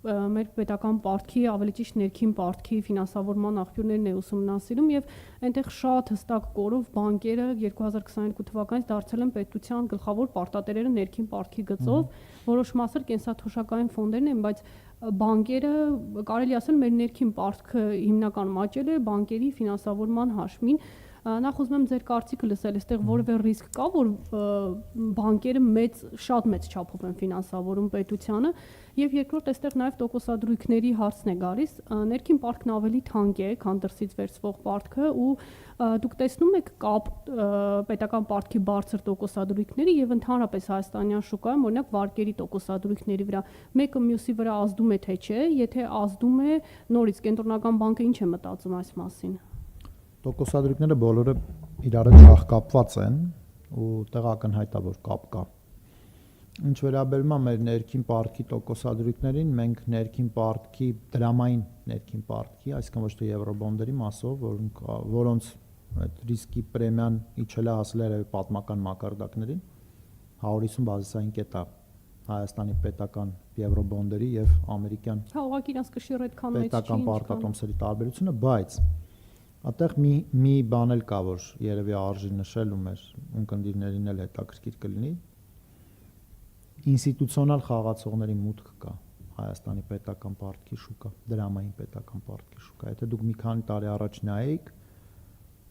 մեր պետական պարտքի, ավելի ճիշտ ներքին պարտքի ֆինանսավորման աղբյուրներն է ուսումնասիրում եւ այնտեղ շատ հստակ կորով բանկերը 2022 թվականից դարձել են պետության գլխավոր պարտատերերը ներքին պարտքի գծով, որոշ մասը կենսաթոշակային ֆոնդերն են, բայց բանկերը կարելի ասել մեր ներքին պարտքը հիմնականում աճել է բանկերի ֆինանսավորման հաշվին։ Նախ ուզում եմ ձեր կարծիքը լսել, այստեղ որևէ ռիսկ կա, որ բանկերը շատ մեծ չափով են ֆինանսավորում պետությանը, եւ երկրորդ այստեղ նաեւ տոկոսադրույքների հարցն է գալիս, ներքին պարտքն ավելի թանկ է, քան դրսից վերցվող պարտքը ու դուք տեսնում եք կապ պետական պարտքի բարձր տոկոսադրույքների եւ ընդհանրապես հայաստանյան շուկայում, օրինակ վարկերի տոկոսադրույքների վրա, մեկը մյուսի վրա ազդում է թե չէ, եթե ազդում է, նորից կենտրոնական բանկը ինչ է մտածում այս մասին։ Տոկոսադրույքները բոլորը իրար հետ շահկապված են ու տեղակնհայտ է, որ կապ կա։ Ինչ վերաբերում է մեր ներքին պարտքի տոկոսադրույքներին, մենք ներքին պարտքի դրամային ներքին պարտքի, այսինքն ոչ թե եվրոբոնդերի մասով, որոնց այդ ռիսկի պրեմիան իջել է հասել է պատմական մակարդակներին, 150 բազիսային կետ է Հայաստանի պետական եվրոբոնդերի եւ ամերիկյան ուղղակի իրանց կշիռ այդքան մեծ չի, պետական պարտատոմսերի տարբերությունը, բայց այդտեղ մի բան էլ կա, որ երևի արժի նշել ու մեր ունկնդիրներին էլ հետաքրքիր կլինի, ինստիտուցիոնալ խաղացողների մուտք կա Հայաստանի պետական պարտքի շուկա, դրամային պետական պարտքի շուկա։ Եթե դուք մի քանի տարի առաջ նայեք,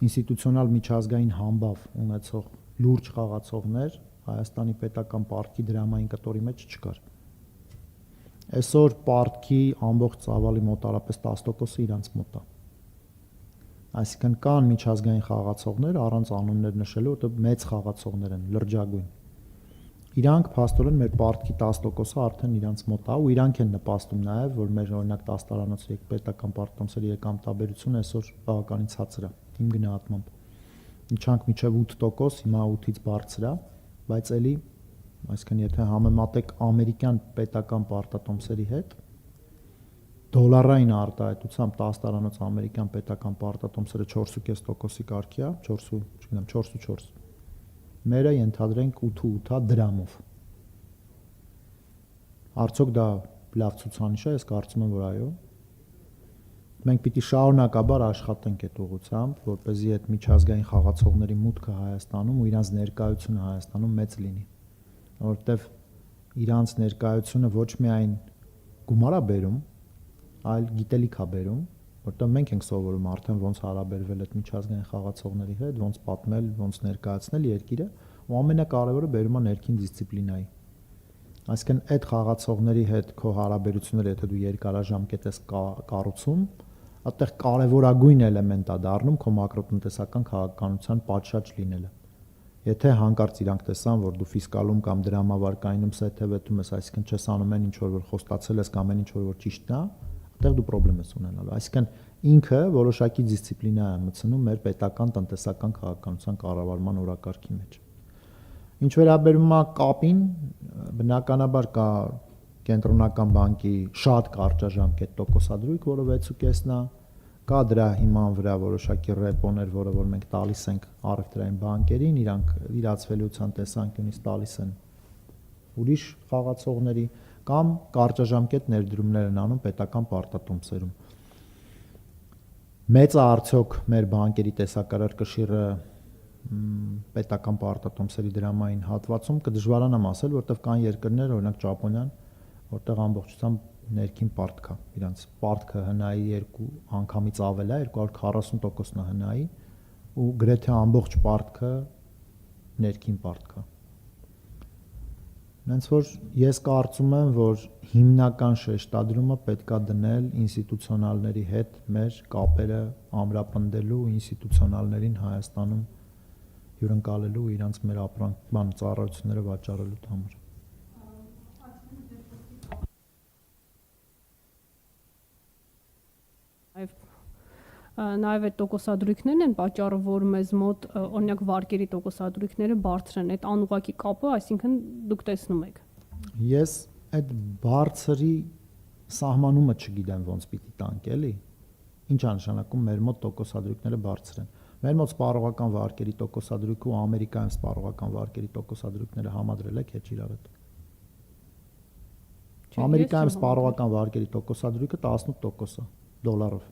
ինստիտուցիոնալ միջազգային համբավ ունեցող լուրջ խաղացողներ Հայաստանի պետական պարտքի դրամային կտորի մեջ չկար։ Այսօր պարտքի ամբողջ ծավալի մոտարապես 10%-ը իրանց մոտ է։ Այսինքն կան միջազգային խաղացողներ, առանց անուններ նշելու, որտեղ մեծ խաղացողներ են, լրջագույն։ Իրանք փաստորեն մեր պարտքի 10%-ը արդեն իրանց մոտ է ու իրանք են նպաստում նաև, որ մեր օրինակ 10 տարանոց պետական պարտատոմսերի եկամտաբերությունը այսօր բավականին ցածր է, իմ գնահատմամբ։ Իջանք մինչև 8%, հիմա 8-ից բարձր է, բայց էլի, այսինքն եթե համեմատեք ամերիկյան պետական պարտատոմսերի հետ, դոլարային արտահայտությամբ 10 տարանոց ամերիկյան պետական պարտատոմսերը 4.5%-ի կարգի է, 4.4։ Մերը ենթադրենք 8.8 դրամով։ Արդյոք դա լավ ցուցանիշ է, ես կարծում եմ, որ այո։ Մենք պիտի շարունակաբար աշխատենք այդ ուղղությամբ, որպեսզի այդ միջազգային խաղացողների մուտքը Հայաստանում ու իրանց ներկայությունը Հայաստանում մեծ լինի, որովհետև իրանց ներկայությունը ոչ միայն գումար է բերում, այլ գիտելիք է բերում, որտեղ մենք ենք սովորում արդեն ոնց հարաբերվել այդ միջազգային խաղացողների հետ, ոնց պատմել, ոնց ներկայացնել երկիրը, ու ամենակարևորը բերում է ներքին դիսցիպլինայի։ Այսինքն այդ խաղացողների հետ քո հարաբերությունները, եթե դու երկարաժամկետ ես կառուցում, այդտեղ կարևորագույն էլեմենտ է դառնում քո մակրոտնտեսական քաղաքականության պատշաճ լինելը։ Եթե հանկարծ իրանք տեսան, որ դու ֆիսկալում կամ դրամավարկայինում սեթևեթում ես, այսինքն չես անում այն ինչ որ խոստացել ես կամ այն ինչ որ ճիշտն է, այդտեղ դու խնդրեմ ես ունենալու։ Այսինքն ինքը որոշակի դիսցիպլինա է մտցնում մեր պետական տնտեսական քաղաքականության կառավարման օրակարգի մեջ։ Ինչ վերաբերում է կապին, բնականաբար կա կենտրոնական բանկի շատ կարճաժամկետ տոկոսադրույք, որը 6.5-ն է, կա դրա հիման վրա որոշակի ռեպոներ, որը որ մենք տալիս ենք առևտրային բանկերին, իրանք իրացվելիության տեսանկյունից տալիս են ուրիշ խաղացողների կամ կարճաժամկետ ներդրումներ են անում պետական պարտատոմսերում։ Մեծ է արդյոք մեր բանկերի տեսակարար կշիռը պետական պարտատոմսերի դրամային հատվածում, կդժվարանամ ասել, որտեղ կան երկրներ, օրինակ Ճապոնիան, որտեղ ամբողջությամբ ներքին պարտք է, իրանց պարտքը ՀՆԱ-ի 2 անգամից ավել է, 240%-ն է ՀՆԱ-ի ու գրեթե ամբողջ պարտքը ներքին պարտք է։ Հենց որ ես կարծում եմ, որ հիմնական շեշտադրումը պետք է դնել ինստիտուցիոնալների հետ մեր կապերը ամրապնդելու, ինստիտուցիոնալներին Հայաստանում հյուրընկալելու, իրանց մեր ապրանքման ծառայությունները վաճառելու համար։ Նաև այդ տոկոսադրույքներն են պատճառը, որ մեզ մոտ օրինակ վարկերի տոկոսադրույքները բարձր են, այդ անուղղակի կապը, այսինքն դուք տեսնում եք։ Ես այդ բարձրի սահմանումը չգիտեմ ոնց պիտի տանք, էլի։ Ինչ է նշանակում մեր մոտ տոկոսադրույքները բարձր են։ Մեր մոտ սպառողական վարկերի տոկոսադրույքը ու Ամերիկայում սպառողական վարկերի տոկոսադրույքները համադրել եք հետ իրար հետ։ Ամերիկայում սպառողական վարկերի տոկոսադրույքը 18% է դոլարով։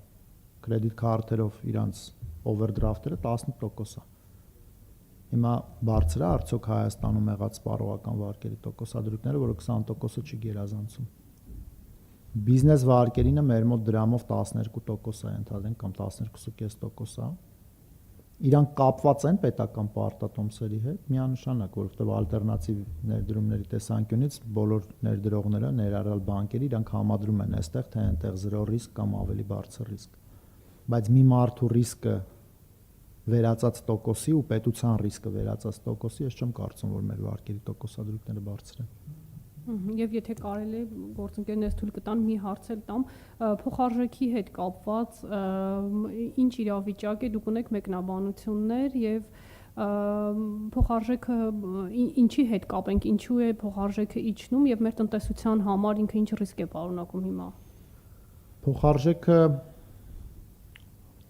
Կրեդիտ քարտերով իրանց օվերդրաֆտերը 18% է։ Հիմա բարձր է արդյոք Հայաստանում եղած սպառողական վարկերի տոկոսադրույքները, որը 20% չի գերազանցում։ Բիզնես վարկերինը մեր մոտ դրամով 12% է ընդհանրեն կամ 12.5% է։ Իրանք կապված են պետական պարտատոմսերի հետ միանշանակ, որովհետև ալտերնատիվ ներդրումների տեսանկյունից բոլոր ներդրողները, ներառյալ բանկերը, իրանք համադրում են այստեղ, թե այնտեղ 0 ռիսկ կամ ավելի բարձր ռիսկ։ Բայց մի մարդու ռիսկը վերածած տոկոսի ու պետության ռիսկը վերածած տոկոսի, ես չեմ կարծում, որ մեր վարկերի տոկոսադրույքները բարձր են։ Եվ եթե կարելի է գործընկերներս թույլ կտան մի հարց էլ տամ, փոխարժեքի հետ կապված ինչ իրավիճակ է, դուք ունեք մեկնաբանություններ եւ փոխարժեքը ինչի հետ կապենք, ինչու է փոխարժեքը իջնում եւ մեր տնտեսության համար ինքը ինչ ռիսկ է պարունակում հիմա։ Փոխարժեքը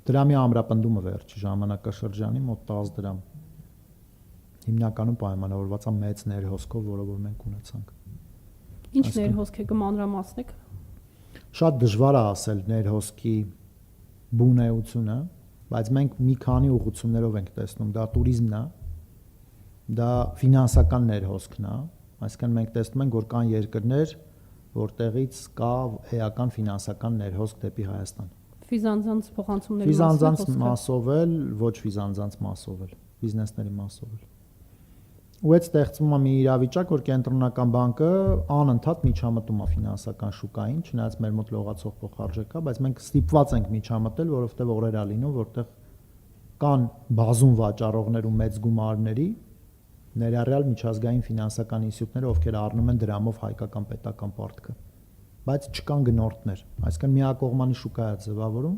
դրամի ամրապնդումը վերջի ժամանակաշրջանի մոտ 10 դրամ հիմնականում պայմանավորված է մեծ ներհոսքով, որը որ մենք ունեցանք։ Ինչ ներհոսք է, կմանրամասնեք։ Շատ դժվար է ասել ներհոսքի բունեությունը, բայց մենք մի քանի ուղղություններով ենք տեսնում, դա туриզմն է, դա ֆինանսական ներհոսքն է, այսինքն մենք տեսնում ենք, որ կան երկրներ, որտեղից կա էական ֆինանսական ներհոսք դեպի Հայաստան։ Ֆիզանձանց փոխանցումների ֆիզանձանց մասով էլ, ոչ ֆիզանձանց մասով էլ, բիզնեսների մասով էլ։ Ու այդ ստեղծվում է մի իրավիճակ, որ կենտրոնական բանկը անընդհատ միջամտում է ֆինանսական շուկային, չնայած մեր մոտ լողացող փոխարժեք կա, բայց մենք ստիպված ենք միջամտել, որովհետև օրեր է լինում, որտեղ կան բազում վաճառողներ ու մեծ գումարների, ներառյալ միջազգային ֆինանսական ինստիտուտները, ովքեր առնում են դրամով հայկական պետական պարտքը, բայց չկան գնորդներ, այսինքն միակողմանի շուկա է ձևավորում,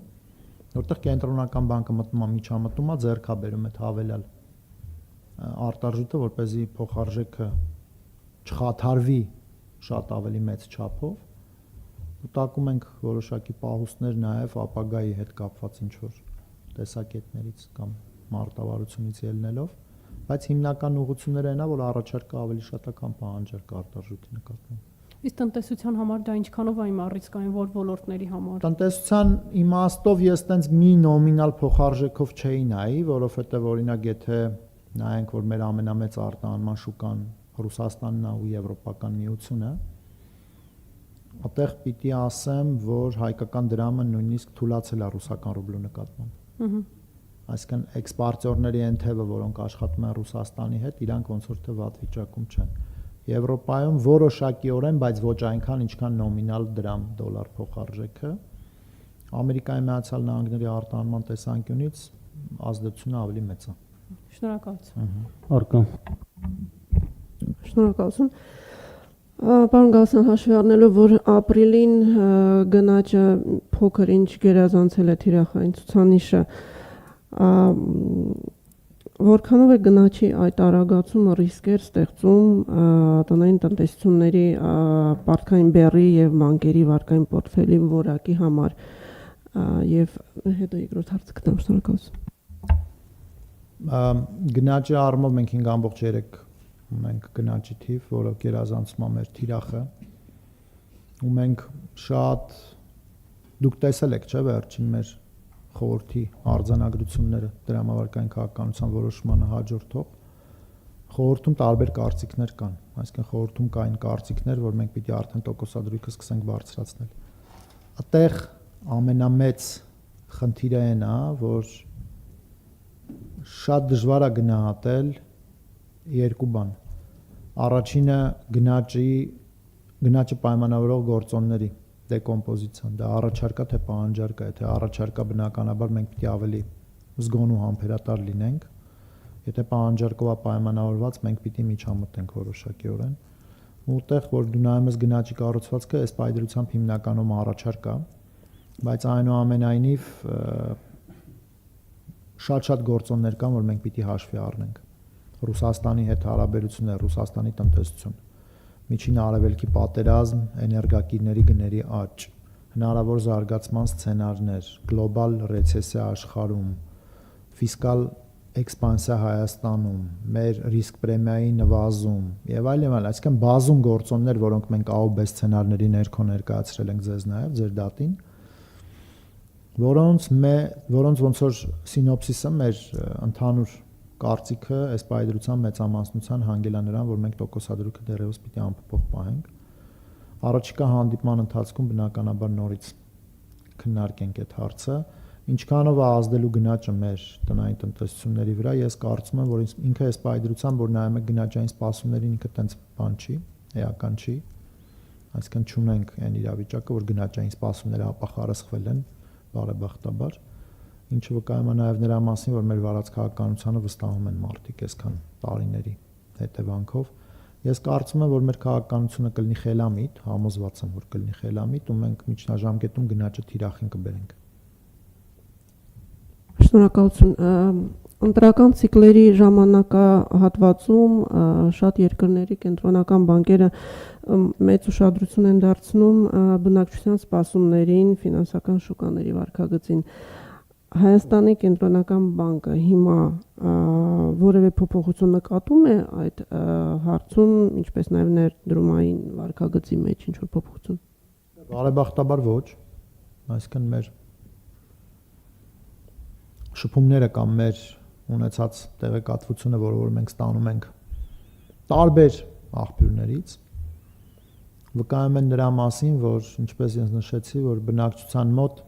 որտեղ կենտրոնական բանկը մտնում է միջամտում է, ձեռք է բերում այդ հավելյալ արտարժույթը, որպեսզի փոխարժեքը չխաթարվի շատ ավելի մեծ չափով, ուտակում ենք որոշակի պահուստներ նաև ապագայի հետ կապված ինչ-որ տեսակետներից կամ մարտավարությունից ելնելով, բայց հիմնական ուղղությունները այնա, որ առաջարկը ավելի շատ է, քան պահանջարկը արտարժույթի նկատմամբ։ Իսկ տնտեսության համար դա ինչքանով է հիմա ռիսկային, որ ոլորտների համար։ Տնտեսության իմաստով ես տենց մի նոմինալ փոխարժեքով չէի նայի, որովհետև օրինակ եթե նայենք, որ մեր ամենամեծ արտահանման շուկան Ռուսաստանն է ու Եվրոպական միությունը, այդտեղ պիտի ասեմ, որ հայկական դրամը նույնիսկ թուլացել է ռուսական ռուբլու նկատմամբ։ Այսինքն էքսպորտերների այն թևը, որոնք աշխատում են Ռուսաստանի հետ, իրանք ոնց որ թե վատ վիճակում չեն։ Եվրոպայում որոշակիորեն, բայց ոչ այնքան, ինչքան նոմինալ դրամ դոլար փոխարժեքը, Ամերիկայի Միացյալ Նահանգների արտահանման տեսանկյունից ազդեցությունը ավելի մեծ է։ Շնորհակալություն։ Արկա։ Շնորհակալություն։ Պարոն Գալստյան, հաշվի առնելով, որ ապրիլին գնաճը փոքր ինչ գերազանցել է թիրախային ցուցանիշը, որքանով է գնաճի այդ արագացումը ռիսկեր ստեղծում տնային տնտեսությունների պարտքային բեռի եւ բանկերի վարկային պորտֆելի որակի համար եւ հետո երկրորդ հարցը կտամ, շնորհակալություն։ Գնաճի առումով մենք 5.3 ունենք գնաճի թիվ, որը գերազանցում է մեր թիրախը, ու մենք շատ դուք տեսել եք, չէ՞, վերջին մեր խորհրդի արձանագրությունները դրամավարկային քաղաքականության որոշմանը հաջորդող խորհրդում տարբեր կարծիքներ կան, այսինքն խորհրդում կային կարծիքներ, որ մենք պիտի արդեն տոկոսադրույքը սկսենք բարձրացնել։ Այդտեղ ամենամեծ խնդիրը այն է, որ շատ դժվար է գնահատել երկու բան։ Առաջինը գնաճը պայմանավորող գործոնների դեկոմպոզիցիան, դա առաջարկա թե պահանջարկա, եթե առաջարկա բնականաբար մենք պիտի ավելի զգոնու համբերատար լինենք, եթե պահանջարկով է պայմանավորված մենք պիտի միջամտենք որոշակիորեն, ու այդտեղ որ դու նայում ես գնաճի կառուցվածքը, այս պայդրությամբ հիմնականում առաջարկա, բայց այնուամենայնիվ շատ գործոններ կան, որ մենք պիտի հաշվի առնենք։ Ռուսաստանի հետ հարաբերությունները, Ռուսաստանի տնտեսություն, միջին արևելքի պատերազմ, էներգակիրների գների աճ, հնարավոր զարգացման սցենարներ, գլոբալ ռեցեսիա աշխարհում, ֆիսկալ էքսպանսիա Հայաստանում, մեր ռիսկ պրեմիայի նվազում եւ այլն, այսինքն բազում գործոններ, որոնք մենք AOB սցենարների ներքո ներկայացրել ենք ձեզ նաեւ ձեր դատին, որոնց ոնց որ սինոպսիսը մեր ընդհանուր կարծիքը այս պայդրության մեծամասնության հանգելա նրան, որ մենք տոկոսադրույքը դեռևս պիտի անփոփոխ պահենք։ Առաջիկա հանդիպման ընթացքում բնականաբար նորից քննարկենք այդ հարցը։ Ինչքանով է ազդելու գնաճը մեր տնային տնտեսությունների վրա, ես կարծում եմ, որ ինքը այս պայդրությամբ, որ նայում եք գնաճային սպասումներին, ինքը տենց բան չի, էական չի։ Այսինքն չունենք այն իրավիճակը, որ գնաճային սպասումները ապախարսխվել են բարեբախտաբար, ինչը վկայում է նաև նրա մասին, որ մեր վարած քաղաքականությանը վստահում են մարդիկ այսքան տարիների հետևանքով։ Ես կարծում եմ, որ մեր քաղաքականությունը կլինի խելամիտ, համոզված եմ, որ կլինի խելամիտ, ու մենք միջնաժամկետում գնաճը թիրախին կբերենք։ Շնորհակալություն։ Ընտրական ցիկլերի ժամանակահատվածում շատ երկրների կենտրոնական բանկերը մեծ ուշադրություն են դարձնում բնակչության սպասումներին, ֆինանսական շուկաների վարքագծին։ Հայաստանի կենտրոնական բանկը հիմա որևէ փոփոխություն նկատում է այդ հարցում, ինչպես նաև ներդրումային վարքագծի մեջ ինչ-որ փոփոխություն։ Բարեբախտաբար ոչ, այսինքն մեր շփումները կամ մեր ունեցած տեղեկատվությունը, որը մենք ստանում ենք տարբեր աղբյուրներից, վկայում են նրա մասին, որ ինչպես ես նշեցի, որ բնակչության մոտ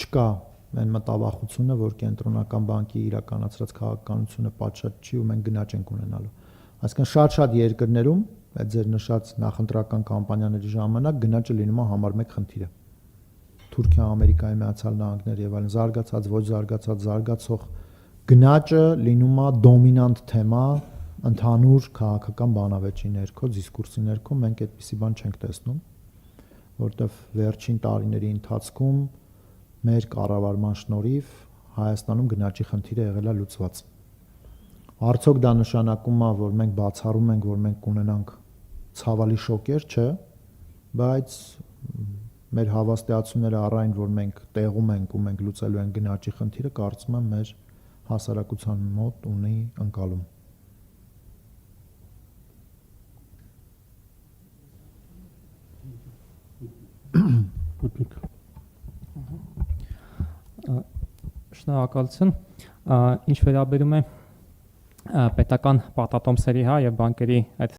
չկա այն մտավախությունը, որ կենտրոնական բանկի իրականացրած քաղաքականությունը պատշաճ չի ու մենք գնաճ ենք ունենալու։ Այսինքն շատ երկրներում այդ ձեր նշած նախընտրական կամպանիաների ժամանակ գնաճը լինում է համար 1 խնդիրը։ Թուրքիա, Ամերիկայի Միացյալ Նահանգներ եւ այլն զարգացած, ոչ զարգացած, զարգացող գնաճը լինում է դոմինանտ թեմա ընդհանուր քաղաքական բանավեճի ներքո, դիսկուրսի ներքո, մենք այդպիսի բան չենք տեսնում, որտեղ վերջին տարիների ընթացքում մեր կառավարման շնորհիվ Հայաստանում գնաճի խնդիրը եղել է լուծված։ Արդյոք դա նշանակում է, որ մենք բացառում ենք, որ մենք կունենանք ցավալի շոկեր, չէ, բայց մեր հավաստիացումները առայն, որ մենք տեղում ենք ու մենք լուծելու ենք գնաճի խնդիրը, կարծում եմ մեր հասարակության մոտ ունի ընկալում։ Շնորհակալություն։ Ինչ վերաբերում է պետական պատատոմսերի եւ բանկերի այդ